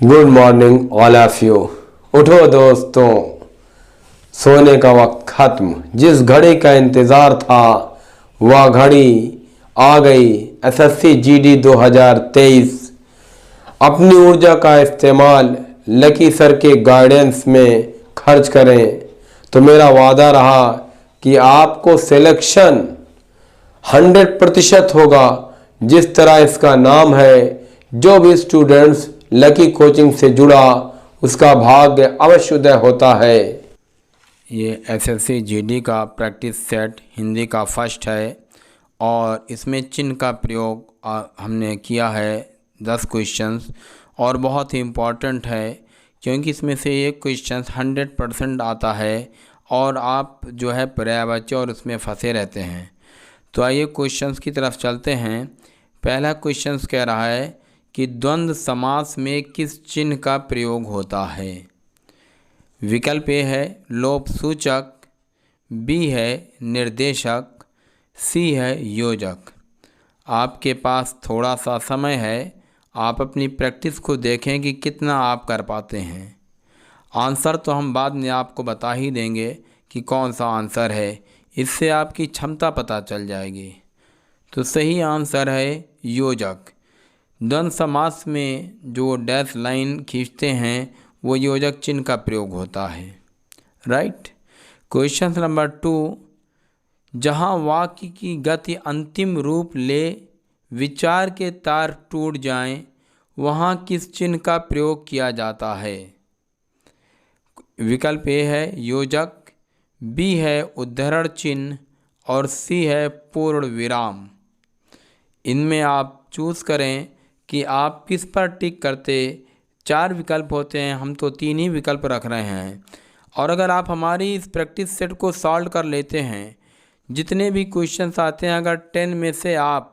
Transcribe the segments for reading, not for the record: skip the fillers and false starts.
Good morning all of you. उठो दोस्तों, सोने का वक्त खत्म। जिस घड़ी का इंतज़ार था वह घड़ी आ गई। SSC GD 2023। अपनी ऊर्जा का इस्तेमाल लकी सर के गाइडेंस में खर्च करें तो मेरा वादा रहा कि आपको सिलेक्शन 100% होगा। जिस तरह इसका नाम है, जो भी स्टूडेंट्स लकी कोचिंग से जुड़ा उसका भाग्य अवश्योदय होता है। ये एसएससी जीडी का प्रैक्टिस सेट हिंदी का फर्स्ट है और इसमें चिन्ह का प्रयोग हमने किया है 10 क्वेश्चंस और बहुत ही इम्पॉर्टेंट है क्योंकि इसमें से एक क्वेश्चंस 100% आता है और आप जो है पर्याय बच्चे और उसमें फंसे रहते हैं। तो आइए क्वेश्चंस की तरफ चलते हैं। पहला क्वेश्चंस कह रहा है कि द्वंद्व समास में किस चिन्ह का प्रयोग होता है। विकल्प ए है लोप सूचक, बी है निर्देशक, सी है योजक। आपके पास थोड़ा सा समय है, आप अपनी प्रैक्टिस को देखें कि कितना आप कर पाते हैं। आंसर तो हम बाद में आपको बता ही देंगे कि कौन सा आंसर है, इससे आपकी क्षमता पता चल जाएगी। तो सही आंसर है योजक। द्वंद्व समास में जो डैश लाइन खींचते हैं वो योजक चिन्ह का प्रयोग होता है। राइट। क्वेश्चन नंबर 2, जहाँ वाक्य की गति अंतिम रूप ले विचार के तार टूट जाएं, वहाँ किस चिन्ह का प्रयोग किया जाता है। विकल्प ए है योजक, बी है उद्धरण चिन्ह और सी है पूर्ण विराम। इनमें आप चूज़ करें कि आप किस पर टिक करते। 4 विकल्प होते हैं, हम तो 3 ही विकल्प रख रहे हैं। और अगर आप हमारी इस प्रैक्टिस सेट को सॉल्व कर लेते हैं, जितने भी क्वेश्चंस आते हैं अगर 10 में से आप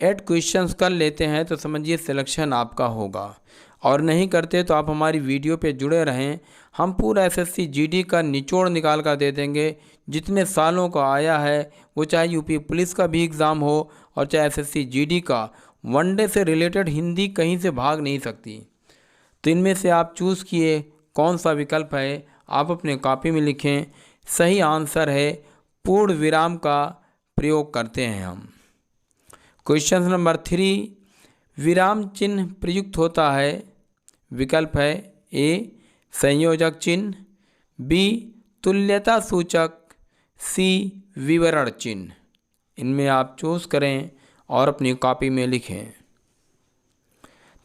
8 क्वेश्चंस कर लेते हैं तो समझिए सिलेक्शन आपका होगा। और नहीं करते तो आप हमारी वीडियो पे जुड़े रहें, हम पूरा एसएससी जीडी का निचोड़ निकाल कर दे देंगे। जितने सालों का आया है वो चाहे यूपी पुलिस का भी एग्ज़ाम हो और चाहे एसएससी जीडी का, वनडे से रिलेटेड हिंदी कहीं से भाग नहीं सकती। तो इनमें से आप चूज़ किए कौन सा विकल्प है, आप अपने कॉपी में लिखें। सही आंसर है पूर्ण विराम का प्रयोग करते हैं हम। क्वेश्चन नंबर 3, विराम चिन्ह प्रयुक्त होता है। विकल्प है ए संयोजक चिन्ह, बी तुल्यता सूचक, सी विवरण चिन्ह। इनमें आप चूज़ करें और अपनी कॉपी में लिखें।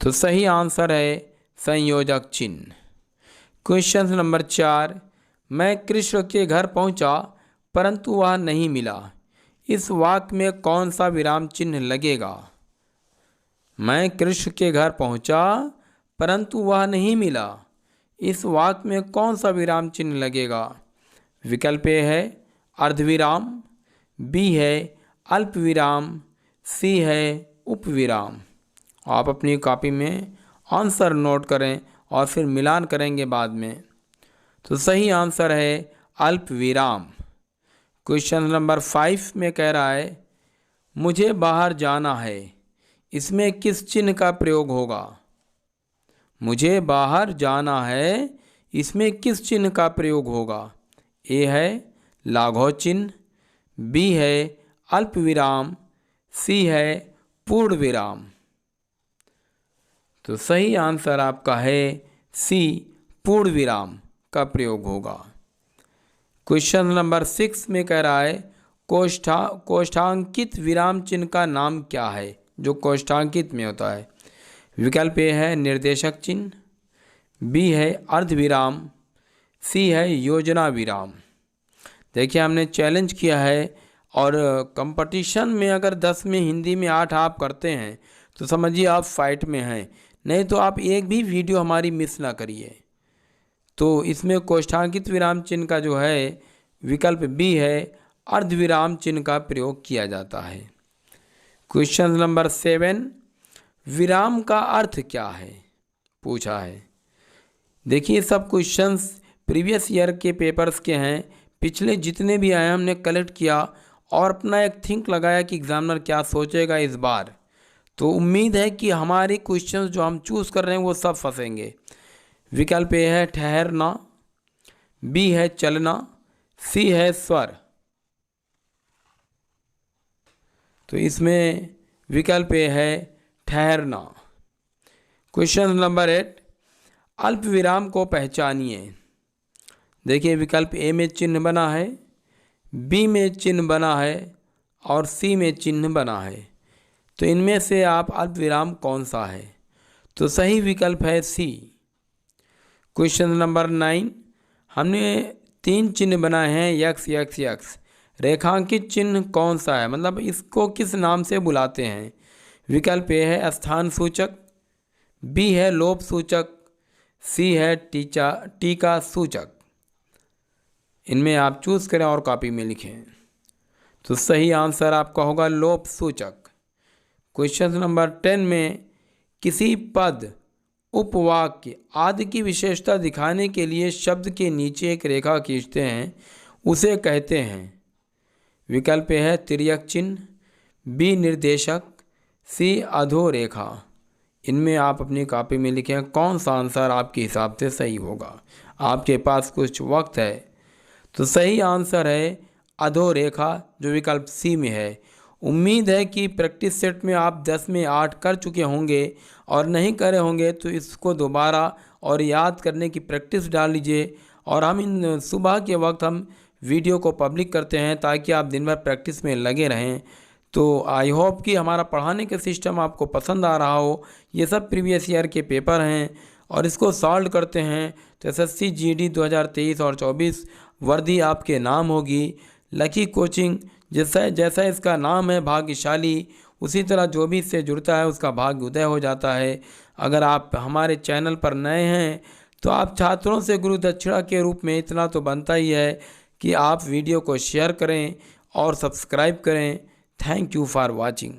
तो सही आंसर है संयोजक चिन्ह। क्वेश्चन नंबर 4, मैं कृष्ण के घर पहुंचा परंतु वह नहीं मिला। इस वाक्य में कौन सा विराम चिन्ह लगेगा। मैं कृष्ण के घर पहुंचा परंतु वह नहीं मिला। इस वाक्य में कौन सा विराम चिन्ह लगेगा। विकल्प ए है अर्धविराम, बी है अल्प विराम, सी है उपविराम। आप अपनी कॉपी में आंसर नोट करें और फिर मिलान करेंगे बाद में। तो सही आंसर है अल्प विराम। क्वेश्चन नंबर 5 में कह रहा है मुझे बाहर जाना है। इसमें किस चिन्ह का प्रयोग होगा। मुझे बाहर जाना है, इसमें किस चिन्ह का प्रयोग होगा। ए है लाघव चिन्ह, बी है अल्प विराम, सी है पूर्ण विराम। तो सही आंसर आपका है सी पूर्ण विराम का प्रयोग होगा। क्वेश्चन नंबर 6 में कह रहा है कोष्ठांकित विराम चिन्ह का नाम क्या है, जो कोष्ठांकित में होता है। विकल्प ए है निर्देशक चिन्ह, बी है अर्धविराम, सी है योजना विराम। देखिए हमने चैलेंज किया है और कंपटीशन में अगर 10 में हिंदी में 8 आप करते हैं तो समझिए आप फाइट में हैं, नहीं तो आप एक भी वीडियो हमारी मिस ना करिए। तो इसमें कोष्ठांकित विराम चिन्ह का जो है विकल्प बी है अर्धविराम चिन्ह का प्रयोग किया जाता है। क्वेश्चन नंबर 7, विराम का अर्थ क्या है पूछा है। देखिए सब क्वेश्चंस प्रीवियस ईयर के पेपर्स के हैं, पिछले जितने भी आए हमने कलेक्ट किया और अपना एक थिंक लगाया कि एग्जामिनर क्या सोचेगा इस बार। तो उम्मीद है कि हमारे क्वेश्चंस जो हम चूज़ कर रहे हैं वो सब फंसेंगे। विकल्प ए है ठहरना, बी है चलना, सी है स्वर। तो इसमें विकल्प ए है ठहरना। क्वेश्चन नंबर 8, अल्प विराम को पहचानिए। देखिए विकल्प ए में चिन्ह बना है, बी में चिन्ह बना है और सी में चिन्ह बना है। तो इनमें से आप अल्प विराम कौन सा है? तो सही विकल्प है सी। क्वेश्चन नंबर 9, हमने 3 चिन्ह बनाए हैं यक्स यक्स यक्स। रेखांकित चिन्ह कौन सा है, मतलब इसको किस नाम से बुलाते हैं? विकल्प ए है स्थान सूचक, बी है लोप सूचक, सी है टीका सूचक। इनमें आप चूज करें और कॉपी में लिखें। तो सही आंसर आपका होगा लोप सूचक। क्वेश्चन नंबर 10 में किसी पद, उपवाक्य आदि की विशेषता दिखाने के लिए शब्द के नीचे एक रेखा खींचते हैं, उसे कहते हैं। विकल्प ए है तिर्यक चिन्ह, बी निर्देशक, सी अधोरेखा। इनमें आप अपनी कॉपी में लिखें कौन सा आंसर आपके हिसाब से सही होगा। आपके पास कुछ वक्त है। तो सही आंसर है अधोरेखा, जो विकल्प सी में है। उम्मीद है कि प्रैक्टिस सेट में आप 10 में 8 कर चुके होंगे, और नहीं करे होंगे तो इसको दोबारा और याद करने की प्रैक्टिस डाल लीजिए। और हम इन सुबह के वक्त हम वीडियो को पब्लिक करते हैं ताकि आप दिन भर प्रैक्टिस में लगे रहें। तो आई होप कि हमारा पढ़ाने का सिस्टम आपको पसंद आ रहा हो। ये सब प्रीवियस ईयर के पेपर हैं और इसको सॉल्व करते हैं तो SSC GD 2023 और 24 वर्दी आपके नाम होगी। लकी कोचिंग जैसा इसका नाम है भाग्यशाली, उसी तरह जो भी इससे जुड़ता है उसका भाग्य उदय हो जाता है। अगर आप हमारे चैनल पर नए हैं तो आप छात्रों से गुरु दक्षिणा के रूप में इतना तो बनता ही है कि आप वीडियो को शेयर करें और सब्सक्राइब करें। Thank you for watching.